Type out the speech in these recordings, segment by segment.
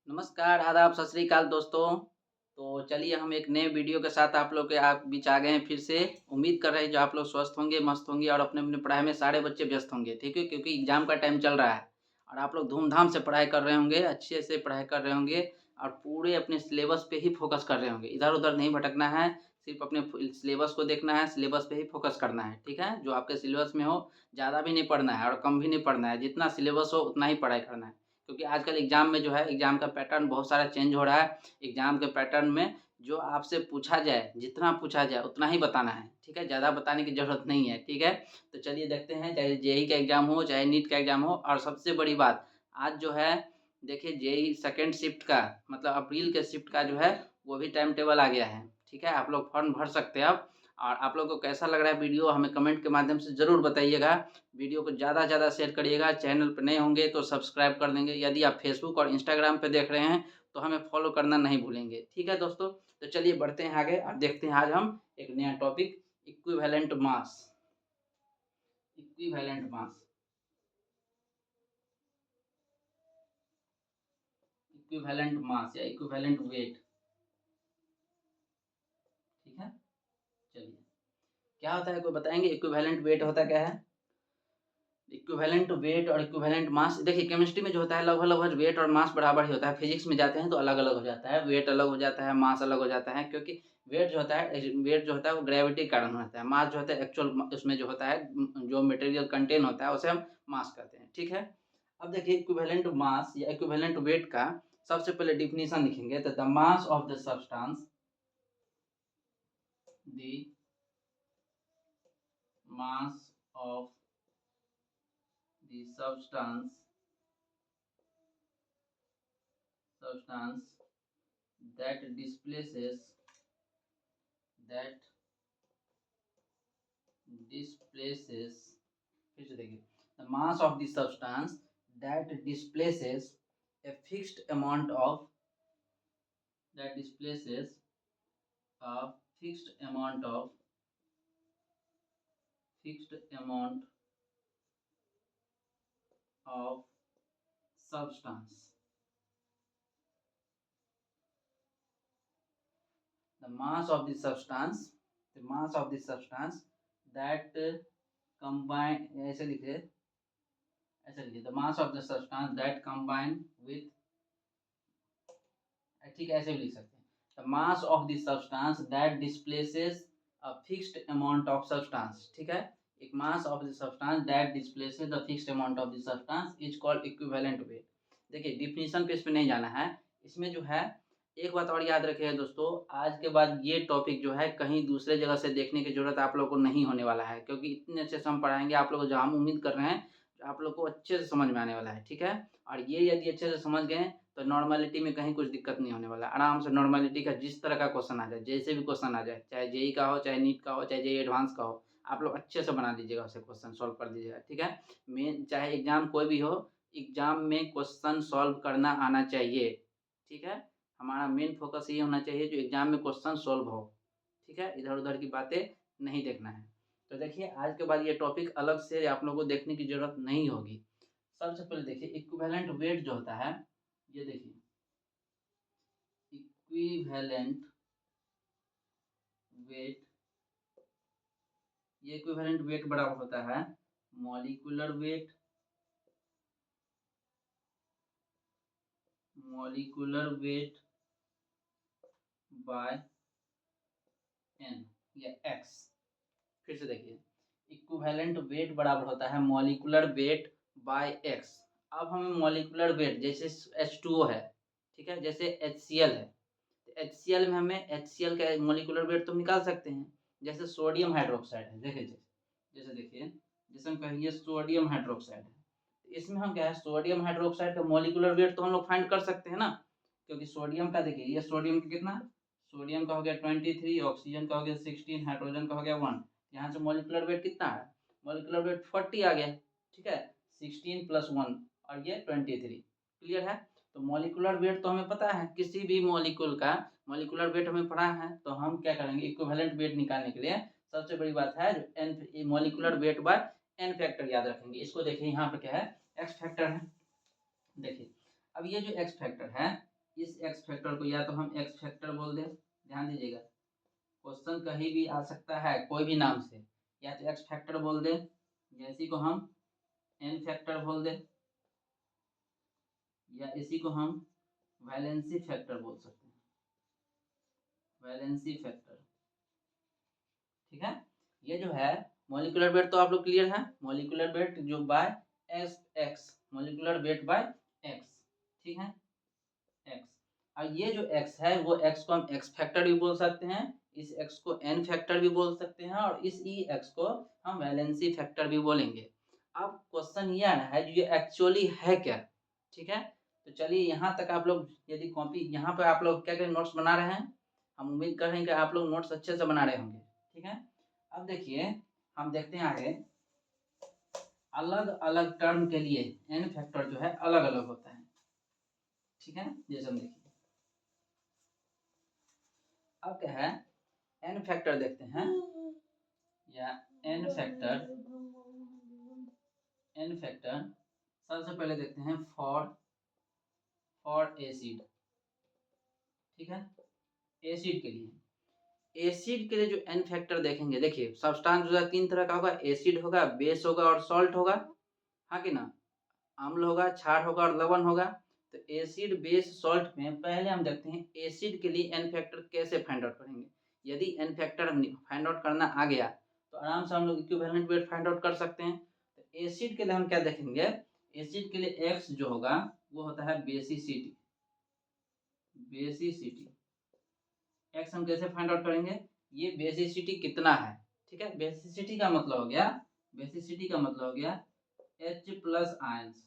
नमस्कार, आदाब, सत श्री अकाल दोस्तों। तो चलिए हम एक नए वीडियो के साथ आप लोग के आप बीच आ गए हैं फिर से। उम्मीद कर रहे हैं जो आप लोग स्वस्थ होंगे, मस्त होंगे और अपने-अपने पढ़ाई में सारे बच्चे व्यस्त होंगे, ठीक है? क्योंकि एग्ज़ाम का टाइम चल रहा है और आप लोग धूम-धाम से पढ़ाई कर रहे होंगे, अच्छे से पढ़ाई कर रहे होंगे और पूरे अपने सिलेबस पे ही फ़ोकस कर रहे होंगे। इधर-उधर नहीं भटकना है, सिर्फ़ अपने सिलेबस को देखना है, सिलेबस पे ही फ़ोकस करना है, ठीक है? जो आपके सिलेबस में हो, ज़्यादा भी नहीं पढ़ना है और कम भी नहीं पढ़ना है, जितना सिलेबस हो उतना ही पढ़ाई करना है। क्योंकि आजकल एग्ज़ाम में जो है एग्ज़ाम का पैटर्न बहुत सारा चेंज हो रहा है। एग्ज़ाम के पैटर्न में जो आपसे पूछा जाए, जितना पूछा जाए उतना ही बताना है, ठीक है? ज़्यादा बताने की ज़रूरत नहीं है, ठीक है? तो चलिए देखते हैं, चाहे जेईई का एग्ज़ाम हो, चाहे नीट का एग्ज़ाम हो और सबसे बड़ी बात, आज जो है देखिए जेईई सेकंड शिफ्ट का मतलब अप्रैल के शिफ्ट का जो है वो भी टाइम टेबल आ गया है, ठीक है? आप लोग फॉर्म भर सकते हैं अब और आप लोग को कैसा लग रहा है वीडियो हमें कमेंट के माध्यम से ज़रूर बताइएगा। वीडियो को ज़्यादा से ज़्यादा शेयर करिएगा, चैनल पे नए होंगे तो सब्सक्राइब कर देंगे। यदि आप फेसबुक और इंस्टाग्राम पे देख रहे हैं, तो हमें फॉलो करना नहीं भूलेंगे। ठीक है दोस्तों? तो चलिए बढ़ते हैं आगे और देखते हैं आज हम एक नया topic equivalent mass. Equivalent mass, equivalent mass या इक्विवेलेंट वेट, ठीक है? चलिए, क्या होता है कोई बताएँगे इक्विवेलेंट वेट होता क्या है? इक्विवेलेंट वेट और इक्विवेलेंट मास देखिए केमिस्ट्री में जो होता है लगभग-लगभग वेट और मास बराबर ही होता है। फिज़िक्स में जाते हैं तो अलग-अलग हो जाता है, वेट अलग हो जाता है, मास अलग हो जाता है क्योंकि वेट जो होता है वो ग्रेविटी के कारण होता है। मास जो होता है एक्चुअल उसमें जो होता है जो मटेरियल कंटेन होता है उसे हम मास कहते हैं, ठीक है? अब देखिए इक्विवेलेंट मास या इक्विवेलेंट वेट का सबसे पहले डेफिनिशन लिखेंगे तो the mass of the substance the mass of the substance that that displaces फिर से देखिए the mass of the substance that displaces a fixed amount of that displaces a fixed amount of fixed amount of substance, the mass of the substance that combine ऐसे लिखिए the mass of the substance that combine with ठीक है ऐसे भी लिख सकते हैं the mass of the substance that displaces a fixed amount of substance, ठीक है? एक mass of the substance that displaces the fixed amount of the substance is called equivalent weight. देखिए डिफिनीशन पे इस पे नहीं जाना है, इसमें जो है एक बात और याद रखिएगा दोस्तों, आज के बाद ये टॉपिक जो है कहीं दूसरे जगह से देखने की ज़रूरत आप लोग को नहीं होने वाला है क्योंकि इतने अच्छे से हम पढ़ाएँगे आप लोग को जो हम उम्मीद कर रहे हैं, आप लोग को अच्छे से समझ में आने वाला है, ठीक है? और ये यदि अच्छे से समझ गए तो नॉर्मैलिटी में कहीं कुछ दिक्कत नहीं होने वाला है। आराम से नॉर्मैलिटी का जिस तरह का क्वेश्चन आ जाए, जैसे भी क्वेश्चन आ जाए, चाहे जेईई का हो, चाहे नीट का हो, चाहे जेईई एडवांस का हो, आप लोग अच्छे से बना दीजिएगा उसे क्वेश्चन सॉल्व कर दीजिएगा, ठीक है? मेन चाहे एग्ज़ाम कोई भी हो, एग्ज़ाम में क्वेश्चन सॉल्व करना आना चाहिए, ठीक है? हमारा मेन फ़ोकस ये होना चाहिए जो एग्ज़ाम में क्वेश्चन सॉल्व हो, ठीक है? इधर-उधर की बातें नहीं देखना है। तो देखिए आज के बाद ये टॉपिक अलग से आप लोगों को देखने की ज़रूरत नहीं होगी। सबसे पहले देखिए इक्विवेलेंट वेट जो होता है, ये देखिए इक्विवेलेंट वेट, ये इक्विवेलेंट वेट बराबर होता है मॉलिक्यूलर वेट बाय एन या एक्स। फिर से देखिए इक्विवेलेंट वेट बराबर होता है मॉलिक्यूलर वेट बाय एक्स। अब हमें मॉलिक्यूलर वेट जैसे H2O है, ठीक है? जैसे HCl है, HCl में हमें HCl का मॉलिक्यूलर वेट तो हम निकाल सकते हैं। जैसे सोडियम हाइड्रोक्साइड है, देखिए जैसे देखिए, जैसे हम कहेंगे सोडियम हाइड्रोक्साइड है, इसमें हम क्या है सोडियम हाइड्रोक्साइड का मॉलिक्यूलर वेट तो हम लोग फाइंड कर सकते हैं ना, क्योंकि सोडियम का देखिए ये सोडियम का कितना, सोडियम का हो गया 23, ऑक्सीजन का हो गया 16, हाइड्रोजन का हो गया 1। यहाँ से मॉलिक्यूलर वेट कितना है, मॉलिक्यूलर वेट 40 आ गया, ठीक है? 16 प्लस 1 और ये 23, क्लियर है? तो मॉलिक्यूलर वेट तो हमें पता है, किसी भी मॉलिक्यूल का मॉलिक्यूलर वेट हमें पढ़ा है, तो हम क्या करेंगे इक्विवेलेंट वेट निकालने के लिए सबसे बड़ी बात है जो n molecular weight by n factor याद रखेंगे। इसको देखिए यहाँ पे क्या है एक्स फैक्टर है, देखिए अब ये जो एक्स फैक्टर है इस एक्स फैक्टर को या तो हम एक्स फैक्टर बोल दें, ध्यान दीजिएगा क्वेश्चन कहीं भी आ सकता है कोई भी नाम से, या तो एक्स फैक्टर बोल दें या इसी को हम एन फैक्टर बोल दें या इसी को हम वैलेंसी फैक्टर बोल सकते हैं, वैलेंसी फैक्टर। ठीक है, ये जो है मॉलिक्यूलर वेट तो आप लोग क्लियर है, मॉलिक्यूलर वेट जो by S x, molecular weight bye x, ठीक है एक्स। और ये जो एक्स है वो एक्स को हम एक्स फैक्टर भी बोल सकते हैं, इस एक्स को एन फैक्टर भी बोल सकते हैं और इस ई एक्स को हम वैलेंसी फैक्टर भी बोलेंगे। अब क्वेश्चन ये आ रहा है जो ये एक्चुअली है क्या, ठीक है। तो चलिए यहाँ तक आप लोग यदि कॉपी यहाँ पर आप लोग क्या क्या नोट्स बना रहे हैं, हम उम्मीद कर रहे हैं कि आप लोग नोट्स अच्छे से बना रहे होंगे, ठीक है। अब देखिए हम देखते हैं आगे, अलग अलग टर्म के लिए एन फैक्टर जो है अलग अलग होता है, ठीक है। जैसे हम देखिए अब क्या है, एन फैक्टर देखते हैं या एन फैक्टर, एन फैक्टर सबसे पहले देखते हैं फॉर एसिड, ठीक है। एसिड के लिए, एसिड के लिए जो एन फैक्टर देखेंगे, देखिए सब्सटेंस जो है तीन तरह का होगा, एसिड होगा, बेस होगा और सॉल्ट होगा, हाँ कि ना, अम्ल होगा, क्षार होगा और लवण होगा। तो एसिड बेस सॉल्ट में पहले हम देखते हैं एसिड के लिए एन फैक्टर कैसे फाइंड आउट करेंगे। यदि एन फैक्टर फाइंड आउट करना आ गया तो आराम से हम लोग इक्विवेलेंट वेट फाइंड आउट कर सकते हैं। तो एसिड के लिए हम क्या देखेंगे, एसिड के लिए एक्स जो होगा वो होता है बेसिसिटी, बेसिसिटी एक्स हम कैसे फाइंड आउट करेंगे, ये बेसिसिटी कितना है, ठीक है। बेसिसिटी का मतलब हो गया, बेसिसिटी का मतलब हो गया H plus ions,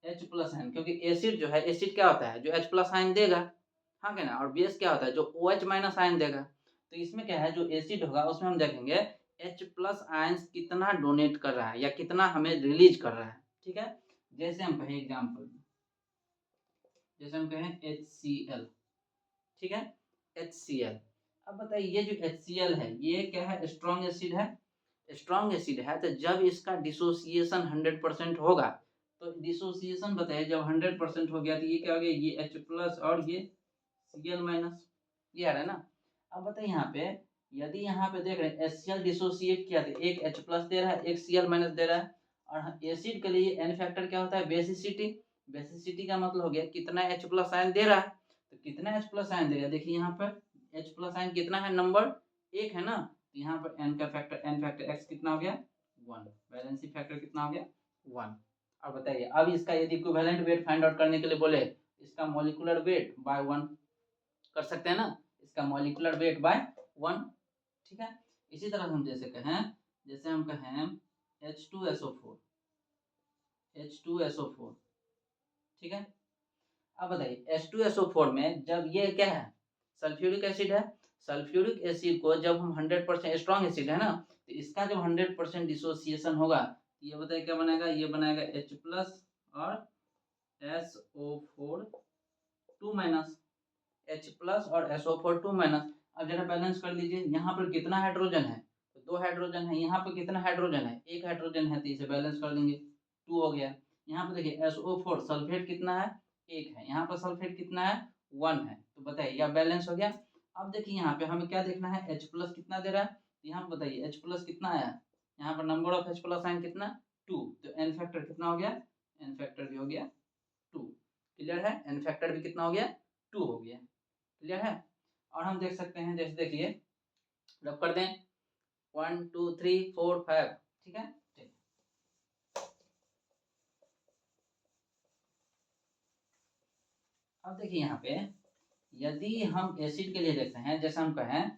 H plus ion, क्योंकि एसिड जो है, एसिड क्या होता है जो H प्लस आयन देगा, हाँ क्या ना, और बेस क्या होता है जो OH माइनस आयन देगा। तो इसमें क्या है जो एसिड होगा उसमें हम देखेंगे H प्लस आयंस कितना डोनेट कर रहा है या कितना हमें रिलीज कर रहा है, ठीक है। जैसे हम कहें एग्जाम्पल, जैसे हम कहें HCl, ठीक है HCl। अब बताइए ये जो HCl है ये क्या है, स्ट्रॉन्ग एसिड है, स्ट्रॉन्ग एसिड है। तो जब इसका डिसोसिएशन 100% होगा, तो डिसोसिएशन बताइए जब 100% हो गया तो ये क्या हो गया, ये H प्लस और ये Cl माइनस, ये आ रहा है ना। अब बताइए यहाँ पे यदि यहाँ पे देख रहे हैं HCl डिसोसिएट किया तो एक H प्लस दे रहा है, एक Cl माइनस दे रहा है। और एसिड के लिए एन फैक्टर क्या होता है, बेसिसिटी, बेसिसिटी का मतलब हो गया कितना H प्लस आयन दे रहा है। तो कितना H प्लस आयन देगा, देखिए यहाँ पर H प्लस आयन कितना है, नंबर एक है ना, तो यहाँ पर एन का फैक्टर, एन फैक्टर एक्स कितना हो गया 1, वैलेंसी फैक्टर कितना हो गया 1। अब बताइए अब इसका यदि इक्विवेलेंट वेट फाइंड आउट करने के लिए बोले, इसका मॉलिक्यूलर वेट बाय 1 कर सकते हैं ना, इसका मॉलिक्यूलर वेट बाय 1, ठीक है। इसी तरह हम जैसे कहें, जैसे हम कहें H2SO4, H2SO4, ठीक है। अब बताइए H2SO4 में जब ये क्या है, सल्फ्यूरिक एसिड है, सल्फ्यूरिक एसिड को जब हम 100% स्ट्रॉन्ग एसिड है ना, तो इसका जब 100% डिसोसिएशन होगा तो ये बताइए क्या बनाएगा, ये बनाएगा H प्लस और SO4 2 माइनस, H प्लस और SO4 2 माइनस। अब जरा बैलेंस कर लीजिए, यहाँ पर कितना हाइड्रोजन है, तो 2 हाइड्रोजन है, यहाँ पर कितना हाइड्रोजन है, 1 हाइड्रोजन है, तो इसे बैलेंस कर लेंगे 2 हो गया। यहाँ पर देखिए SO4 सल्फेट कितना है, 1 है, यहाँ पर सल्फेट कितना है 1 है, तो बताइए यह बैलेंस हो गया। अब देखिए यहाँ पे हमें क्या देखना है, H प्लस कितना दे रहा है, यहाँ पर बताइए H प्लस कितना आया, यहाँ पर number of H plus ion कितना 2, तो एन फैक्टर कितना हो गया, एन फैक्टर भी हो गया 2, क्लियर है, एन फैक्टर भी कितना हो गया 2 हो गया, क्लियर है। और हम देख सकते हैं जैसे देखिए रब कर दें 1 2 3 4 5, ठीक है। अब देखिए यहाँ पे यदि हम एसिड के लिए देखते हैं, जैसे हम कहें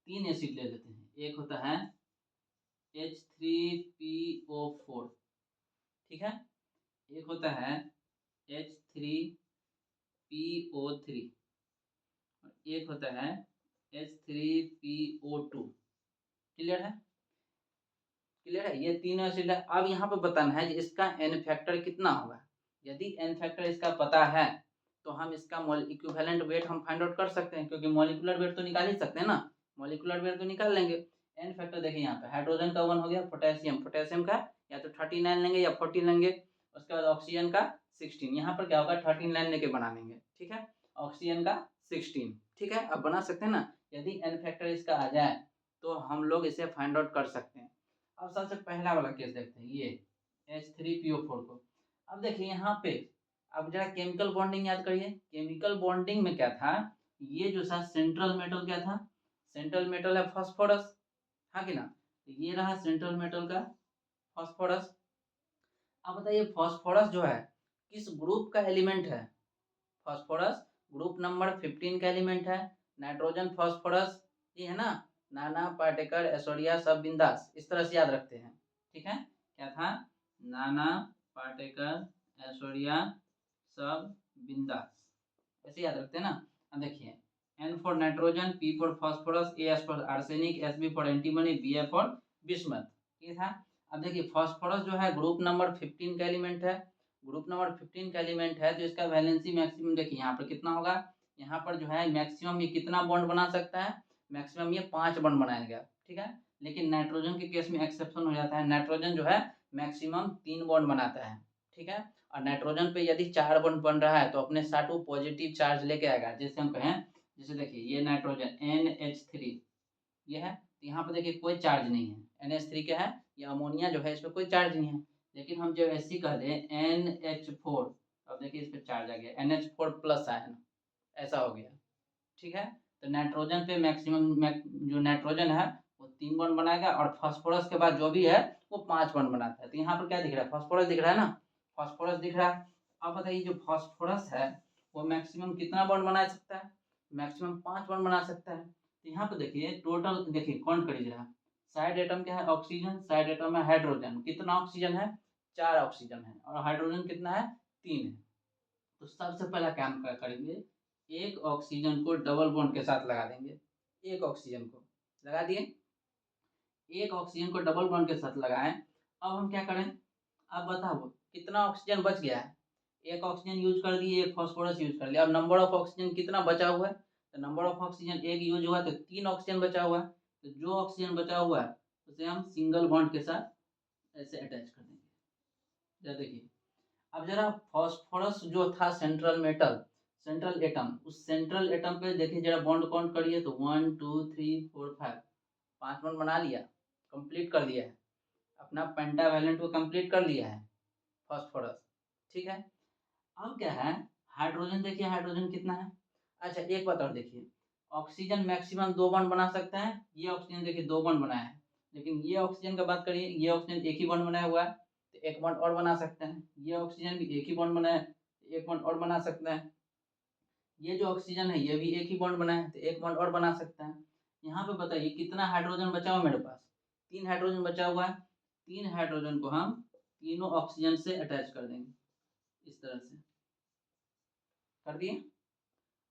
3 एसिड ले लेते हैं, एक होता है H3PO4, ठीक है, एक होता है H3PO3 और एक होता है H3PO2, क्लियर है, क्लियर है, ये तीनों एसिड है। अब यहाँ पे बताना है कि इसका एन फैक्टर कितना होगा। यदि एन फैक्टर इसका पता है तो हम इसका इक्विवेलेंट वेट हम फाइंड आउट कर सकते हैं, क्योंकि मॉलिक्यूलर वेट तो निकाल ही सकते हैं ना, मॉलिक्यूलर वेट तो निकाल लेंगे। एन फैक्टर देखिए यहाँ पे हाइड्रोजन का 1 हो गया, पोटेशियम, पोटेशियम का या तो 39 लेंगे या 40 लेंगे, उसके बाद ऑक्सीजन का 16। यहाँ पर क्या होगा 13 लाइन लेके बना लेंगे, ठीक है। ऑक्सीजन का 16, ठीक है। अब बना सकते हैं ना, यदि n फैक्टर इसका आ जाए तो हम लोग इसे फाइंड आउट कर सकते हैं। अब सबसे पहला वाला केस देखते हैं, ये H3PO4 को। अब देखिए यहाँ पे, अब जरा केमिकल बॉन्डिंग याद करिए। केमिकल बॉन्डिंग में क्या था, ये जो था सेंट्रल मेटल क्या था, सेंट्रल मेटल है फास्फोरस, हाँ कि ना। ये रहा सेंट्रल मेटल का फास्फोरस। अब बताइए फास्फोरस जो है किस ग्रुप का एलिमेंट है, फास्फोरस ग्रुप नंबर 15 का एलिमेंट है। नाइट्रोजन फास्फोरस ये है ना, नाना पाटेकर ऐश्वर्या सब बिंदास, इस तरह से याद रखते हैं, ठीक है। क्या था, नाना पाटेकर ऐश्वर्या सब बिंदास, ऐसे याद रखते हैं ना। अब देखिए N for nitrogen, P for phosphorus, A for arsenic, SB for antimony, Bf for bismuth, ये था। अब देखिए फास्फोरस जो है ग्रुप नंबर 15 का एलिमेंट है, ग्रुप नंबर 15 का एलिमेंट है, तो इसका वैलेंसी मैक्सिमम देखिए यहाँ पर कितना होगा, यहाँ पर जो है मैक्सिमम ये कितना बॉन्ड बना सकता है, मैक्सिमम ये 5 बॉन्ड बनाएगा, ठीक है। लेकिन नाइट्रोजन के केस में एक्सेप्शन हो जाता है, नाइट्रोजन जो है मैक्सिमम 3 बॉन्ड बनाता है, ठीक है। और नाइट्रोजन पे यदि 4 बॉन्ड बन रहा है तो अपने साथ वो पॉजिटिव चार्ज लेके आएगा। जैसे हम कहें, जैसे देखिए ये नाइट्रोजन NH3 ये है, तो यहाँ पर देखिए कोई चार्ज नहीं है, NH3 क्या है, ये अमोनिया जो है इस पर कोई चार्ज नहीं है। लेकिन हम जब ऐसी कह दें NH4, अब देखिए इस पर चार्ज आ गया, NH4 प्लस आयन, ऐसा हो गया, ठीक है। तो नाइट्रोजन पे मैक्सिमम जो नाइट्रोजन है वो 3 बॉन्ड बनाएगा, और फास्फोरस के बाद जो भी है वो 5 बॉन्ड बनाता है। तो यहाँ पर क्या दिख रहा है, फास्फोरस दिख रहा है ना, फास्फोरस दिख रहा है। अब बताइए जो फास्फोरस है वो मैक्सिमम कितना बॉन्ड बना सकता है, मैक्सिमम 5 बॉन्ड बना सकता है। तो यहाँ पर देखिए टोटल देखिए काउंट करिए जरा, साइड एटम क्या है ऑक्सीजन, साइड एटम है हाइड्रोजन, कितना ऑक्सीजन है 4 ऑक्सीजन है, और हाइड्रोजन कितना है 3 है। तो सबसे पहला काम क्या करेंगे, एक ऑक्सीजन को डबल बॉन्ड के साथ लगा देंगे, एक ऑक्सीजन को लगा दिए, एक ऑक्सीजन को डबल बॉन्ड के साथ लगाएं। अब हम क्या करें, अब बताओ कितना ऑक्सीजन बच गया है, एक ऑक्सीजन यूज कर दिए, एक फास्फोरस यूज कर लिया। अब नंबर ऑफ ऑक्सीजन कितना बचा हुआ है, तो नंबर ऑफ ऑक्सीजन एक यूज हुआ तो 3 ऑक्सीजन बचा हुआ है। तो जो ऑक्सीजन बचा हुआ है उसे हम सिंगल बॉन्ड के साथ ऐसे अटैच कर देंगे। जरा देखिए, अब जरा फास्फोरस जो था सेंट्रल मेटल, सेंट्रल एटम, उस सेंट्रल एटम पे देखिए जरा बॉन्ड काउंट करिए, तो 1 2 3 4 5, 5 बॉन्ड बना लिया, कंप्लीट कर दिया है, अपना पेंटावैलेंट को कंप्लीट कर लिया है फास्फोरस, ठीक है। अब क्या है, हाइड्रोजन देखिए, हाइड्रोजन कितना है। अच्छा एक बात और देखिए, ऑक्सीजन मैक्सिमम 2 बॉन्ड बना सकता है, ये ऑक्सीजन देखिए 2 बॉन्ड बनाया है। लेकिन ये ऑक्सीजन का बात करिए, ये ऑक्सीजन एक ही बॉन्ड बनाया हुआ है, तो एक बॉन्ड और बना सकते हैं। ये ऑक्सीजन भी एक ही बॉन्ड बनाया, एक बॉन्ड और बना सकता है। ये जो ऑक्सीजन है ये भी एक ही बॉन्ड बनाया है, तो एक बॉन्ड और बना सकता है। यहाँ पे बताइए कितना हाइड्रोजन बचा हुआ मेरे पास, 3 हाइड्रोजन बचा हुआ है। 3 हाइड्रोजन को हम तीनों ऑक्सीजन से अटैच कर देंगे, इस तरह से कर दिए।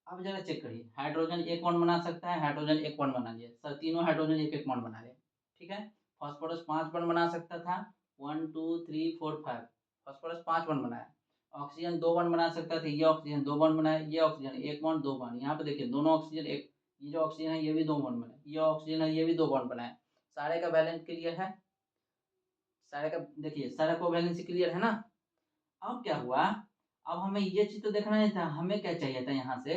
अब जरा चेक करिए, हाइड्रोजन एक बॉन्ड बना सकता है, हाइड्रोजन एक बॉन्ड बना लिया सर, तीनों हाइड्रोजन एक एक बॉन्ड बना रहे, ठीक है। फास्फोरस 5 बॉन्ड बना सकता था, 1 2 3 4 5, फास्फोरस 5 बॉन्ड बनाया। ऑक्सीजन 2 बॉन्ड बना सकता था, ये ऑक्सीजन 2 बॉन्ड बनाया, ये ऑक्सीजन 1 बॉन्ड 2 बॉन्ड। यहाँ पे देखिए दोनों ऑक्सीजन एक, ये जो ऑक्सीजन है ये भी 2 बॉन्ड बनाए, ये ऑक्सीजन है ये भी 2 बॉन्ड बनाए। सारे का वैलेंस क्लियर है, सारे का देखिए सारा को वैलेंसी क्लियर है ना। अब क्या हुआ, अब हमें ये चीज तो देखना नहीं था, हमें क्या चाहिए था, यहाँ से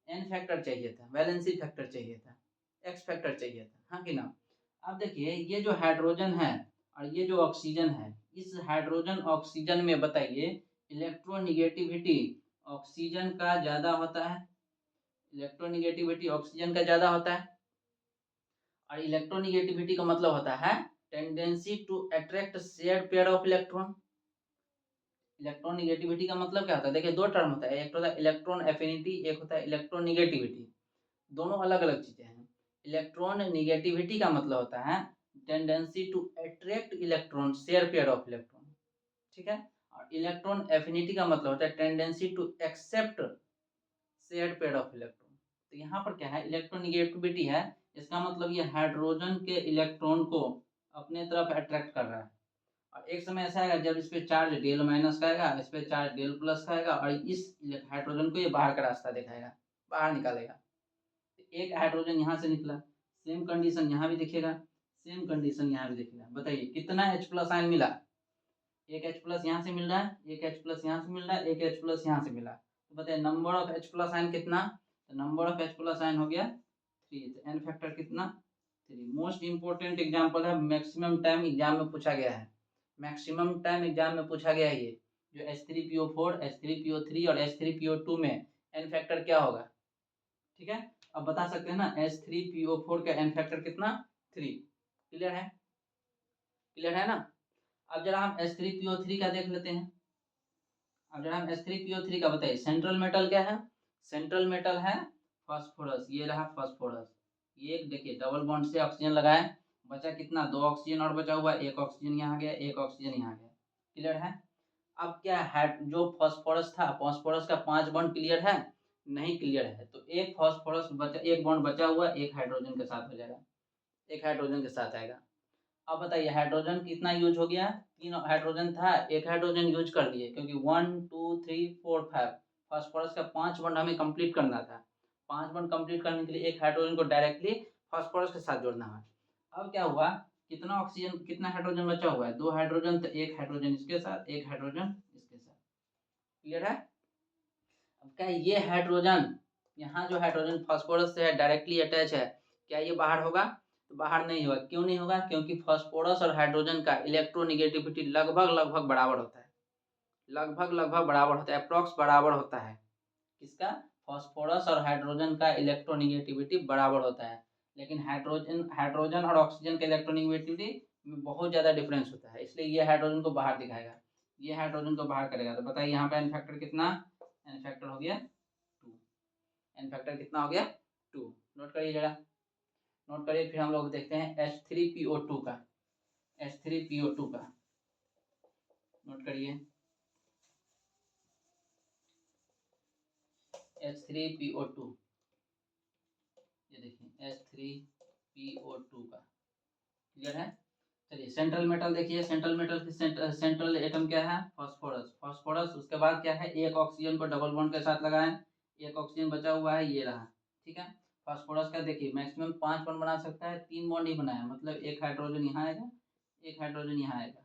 एन फैक्टर चाहिए था, वैलेंसी फैक्टर चाहिए था, एक्स फैक्टर चाहिए था, हाँ कि ना। अब देखिए ये जो हाइड्रोजन है और ये जो ऑक्सीजन है, इस हाइड्रोजन ऑक्सीजन में बताइए इलेक्ट्रोनिगेटिविटी ऑक्सीजन का ज्यादा होता है, इलेक्ट्रोनिगेटिविटी ऑक्सीजन का ज्यादा होता है। और इलेक्ट्रोनिगेटिविटी का मतलब होता है tendency to attract shared pair of electron. Electron negativity का मतलब क्या होता है, देखिए 2 टर्म होता है, एक तो होता है इलेक्ट्रॉन एफिनिटी, एक होता है इलेक्ट्रॉन निगेटिविटी, दोनों अलग अलग चीजें हैं। इलेक्ट्रॉन निगेटिविटी का मतलब होता है tendency to attract electron, share pair of electron, ठीक है। और इलेक्ट्रॉन एफिनिटी का मतलब होता है tendency to accept share pair of electron. तो यहाँ पर क्या है, इलेक्ट्रॉन निगेटिविटी है, इसका मतलब ये हाइड्रोजन के इलेक्ट्रॉन को अपने तरफ अट्रैक्ट कर रहा है। और एक समय ऐसा आएगा जब इस पे चार्ज डेल माइनस का आएगा, इस पे चार्ज डेल प्लस का आएगा, और इस हाइड्रोजन को ये बाहर का रास्ता दिखाएगा, बाहर निकालेगा। एक हाइड्रोजन यहाँ से निकला, सेम कंडीशन यहाँ भी दिखेगा, सेम कंडीशन यहाँ भी दिखेगा। बताइए कितना H+ आयन मिला, एक H प्लस यहाँ से मिल रहा है, एक H प्लस यहाँ से मिल रहा है, एक H प्लस यहाँ से मिला। तो बताइए number of H plus ion कितना? तो number of H plus ion हो गया 3। तो एन फैक्टर कितना? 3। मोस्ट इंपोर्टेंट एग्जाम्पल है, मैक्सिमम टाइम एग्जाम में पूछा गया है, मैक्सिमम टाइम एग्जाम में पूछा गया है ये जो H3PO4, H3PO3 और H3PO2 में एन फैक्टर क्या होगा। ठीक है, अब बता सकते हैं ना H3PO4 का एन फैक्टर कितना? 3। क्लियर है? क्लियर है ना? अब जरा हम H3PO3 का देख लेते हैं। अब जरा हम H3PO3 का बताइए, सेंट्रल मेटल क्या है? सेंट्रल मेटल है फास्फोरस। ये रहा फास्फोरस। ये देखिए डबल बॉन्ड से ऑक्सीजन लगाए, बचा कितना? 2 ऑक्सीजन और बचा हुआ, एक ऑक्सीजन यहाँ गया, एक ऑक्सीजन यहाँ गया। क्लियर है? अब क्या है, जो फास्फोरस था, फास्फोरस का 5 बॉन्ड क्लियर है? नहीं क्लियर है। तो एक फास्फोरस बचा, एक बॉन्ड बचा हुआ, एक हाइड्रोजन के साथ हो जाएगा, एक हाइड्रोजन के साथ आएगा। अब बताइए हाइड्रोजन कितना यूज हो गया? 3 हाइड्रोजन था, एक हाइड्रोजन यूज कर लिए, क्योंकि 1 2 3 4 5 फास्फोरस का 5 बॉन्ड हमें कंप्लीट करना था। 5 बॉन्ड कंप्लीट करने के लिए एक हाइड्रोजन को डायरेक्टली फास्फोरस के साथ जोड़ना है। अब क्या हुआ, कितना ऑक्सीजन, कितना हाइड्रोजन बचा हुआ है? 2 हाइड्रोजन, तो एक हाइड्रोजन इसके साथ, एक हाइड्रोजन इसके साथ। क्लियर है? अब क्या ये हाइड्रोजन, यहाँ जो हाइड्रोजन फास्फोरस से है डायरेक्टली अटैच है, क्या ये बाहर होगा? तो बाहर नहीं होगा। क्यों नहीं होगा? क्योंकि फास्फोरस और हाइड्रोजन का इलेक्ट्रोनिगेटिविटी लगभग लगभग बराबर होता है, लगभग लगभग बराबर होता है, अप्रॉक्स बराबर होता है। किसका? फास्फोरस और हाइड्रोजन का इलेक्ट्रोनिगेटिविटी बराबर होता है। लेकिन हाइड्रोजन हाइड्रोजन और ऑक्सीजन के इलेक्ट्रोनिगेटिविटी में बहुत ज़्यादा डिफरेंस होता है, इसलिए ये हाइड्रोजन को बाहर दिखाएगा, ये हाइड्रोजन को बाहर करेगा। तो बताइए यहाँ पे एन फैक्टर कितना? एन फैक्टर हो गया 2। एन फैक्टर कितना हो गया? 2। नोट करिए जरा, नोट करिए। फिर हम लोग देखते हैं H3PO2 का, H3PO2 का नोट करिए। H3PO2, ये देखिए H3PO2 का। क्लियर है? चलिए सेंट्रल मेटल देखिए, सेंट्रल मेटल की सेंट्रल एटम क्या है? फास्फोरस। फास्फोरस उसके बाद क्या है, एक ऑक्सीजन को डबल बॉन्ड के साथ लगाएं, एक ऑक्सीजन बचा हुआ है, ये रहा। ठीक है, फास्फोरस का देखिए मैक्सिमम 5 बॉन्ड बना सकता है, 3 बॉन्ड ही बनाया, मतलब एक हाइड्रोजन यहाँ आएगा, एक हाइड्रोजन यहाँ आएगा,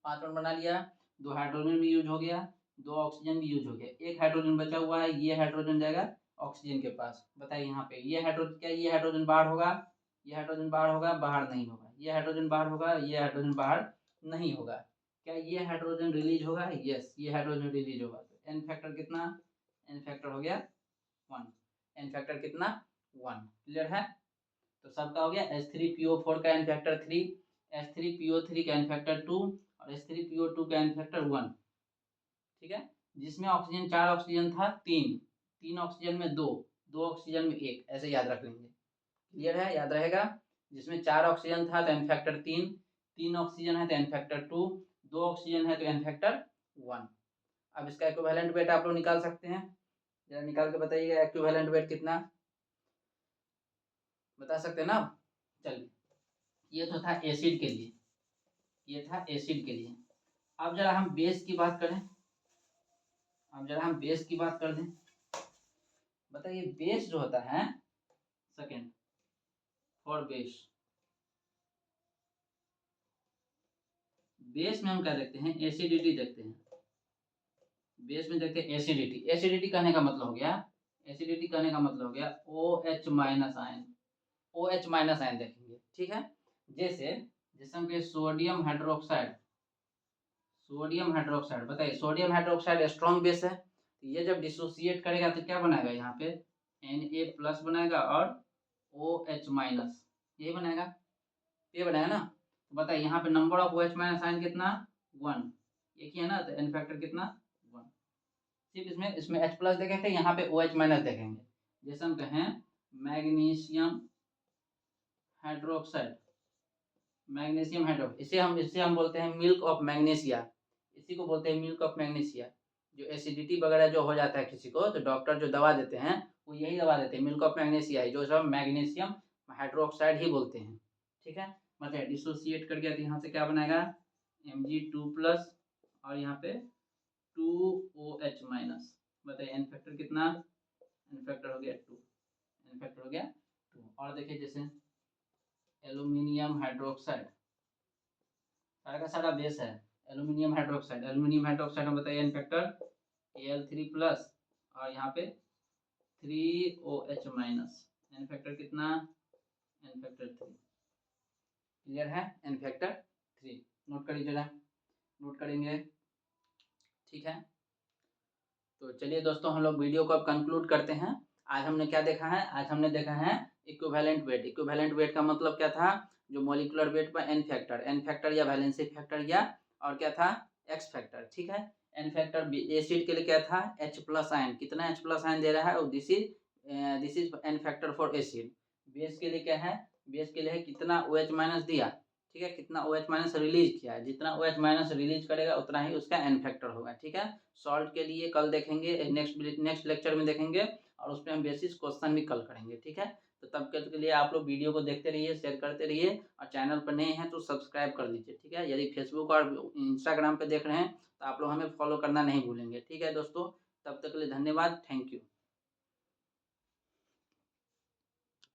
5 बॉन्ड बना लिया। 2 हाइड्रोजन भी यूज हो गया, 2 ऑक्सीजन भी यूज हो गया, एक हाइड्रोजन बचा हुआ है, ये हाइड्रोजन जाएगा ऑक्सीजन के पास। बताइए यहाँ पे ये हाइड्रोजन, क्या ये हाइड्रोजन बाहर होगा? ये हाइड्रोजन बाहर होगा? बाहर नहीं होगा। ये हाइड्रोजन बाहर होगा? ये हाइड्रोजन बाहर नहीं होगा। क्या ये हाइड्रोजन रिलीज होगा? यस, ये हाइड्रोजन रिलीज होगा। तो एन फैक्टर कितना? एन फैक्टर हो गया 1। एन फैक्टर कितना? 1। क्लियर है? तो सबका हो गया। H3PO4 का एन फैक्टर 3, H3PO3 का एन फैक्टर 2 और H3PO2 का एन फैक्टर 1। ठीक है, जिसमें ऑक्सीजन 4 ऑक्सीजन था 3, 3 ऑक्सीजन में 2, 2 ऑक्सीजन में 1, ऐसे याद रख लेंगे। क्लियर है? याद रहेगा। जिसमें 4 ऑक्सीजन था तो एन फैक्टर 3, 3 ऑक्सीजन है तो एन फैक्टर 2, 2 ऑक्सीजन है तो एन फैक्टर 1। अब इसका इक्विवेलेंट वेट आप लोग निकाल सकते हैं, जरा निकाल के बताइएगा इक्विवेलेंट वेट कितना, बता सकते हैं ना? चलिए, ये तो था एसिड के लिए, ये था एसिड के लिए। अब जरा हम बेस की बात करें, अब जरा हम बेस की बात कर दें। बताइए बेस जो होता है, सेकेंड फॉर बेस, बेस में हम क्या देखते हैं? एसिडिटी देखते हैं। बेस में देखते हैं एसिडिटी। एसिडिटी कहने का मतलब हो गया, एसिडिटी कहने का मतलब हो गया OH minus ion, OH minus ion देखेंगे। ठीक है, जैसे जैसे हम कहें सोडियम हाइड्रोक्साइड, सोडियम हाइड्रोक्साइड। बताइए सोडियम हाइड्रोक्साइड स्ट्रॉन्ग बेस है, तो ये जब डिसोसिएट करेगा तो क्या बनाएगा? यहाँ पे Na प्लस बनाएगा और OH माइनस, यही बनाएगा, ये बनाया ना। तो बताइए यहाँ पे number of OH minus ion कितना? 1, एक ही है ना, तो एन फैक्टर कितना? 1। सिर्फ इसमें H प्लस देखे थे, यहाँ पे OH माइनस देखेंगे। जैसे हम कहें मैग्नीशियम हाइड्रोक्साइड, मैग्नीशियम हाइड्रोक्साइड, इसे हम बोलते हैं मिल्क ऑफ मैग्नीशिया, इसी को बोलते हैं मिल्क ऑफ मैग्नीशिया। जो एसिडिटी वगैरह जो हो जाता है किसी को, तो डॉक्टर जो दवा देते हैं वो यही दवा देते हैं, मिल्क ऑफ मैग्नीशिया ही, जो सब मैग्नीशियम हाइड्रोक्साइड ही बोलते हैं। ठीक है, मतलब डिसोसिएट कर गया तो यहाँ से क्या बनाएगा? Mg2 प्लस और यहाँ पे 2OH माइनस। बताइए एन फैक्टर कितना? एन फैक्टर हो गया 2, एन फैक्टर हो गया 2। और देखिए जैसे एल्यूमिनियम हाइड्रोक्साइड, सारा का सारा बेस है, एल्यूमिनियम हाइड्रोक्साइड, एल्यूमिनियम हाइड्रोक्साइड में बताइए एन फैक्टर Al3+ और यहाँ पे 3OH माइनस, एन फैक्टर कितना, एन फैक्टर 3। क्लियर है, एन फैक्टर 3 नोट करिए जरा, नोट करेंगे, ठीक है। तो चलिए दोस्तों हम लोग वीडियो को अब कंक्लूड करते हैं। आज हमने क्या देखा है, आज हमने देखा है इक्विवेलेंट वेट। इक्विवेलेंट वेट का मतलब क्या था, जो मॉलिक्यूलर वेट पर एन फैक्टर या वैलेंसी फैक्टर या और क्या था एक्स फैक्टर, ठीक है। एन फैक्टर एसिड के लिए क्या था H+ आयन, कितना H+ आयन दे रहा है, और this is an factor for acid. Base के लिए क्या है, बेस के लिए है कितना OH- दिया, ठीक है, कितना OH- रिलीज किया है, जितना OH- रिलीज करेगा उतना ही उसका एन फैक्टर होगा, ठीक है। सॉल्ट के लिए कल देखेंगे, नेक्स्ट लेक्चर में देखेंगे, और उस पर हम बेसिस क्वेश्चन भी कल करेंगे, ठीक है। तो तब तक के लिए आप लोग वीडियो को देखते रहिए, शेयर करते रहिए, और चैनल पर नए हैं तो सब्सक्राइब कर लीजिए, ठीक है। यदि फेसबुक और इंस्टाग्राम पे देख रहे हैं तो आप लोग हमें फॉलो करना नहीं भूलेंगे, ठीक है दोस्तों। तब तक के लिए धन्यवाद, थैंक यू।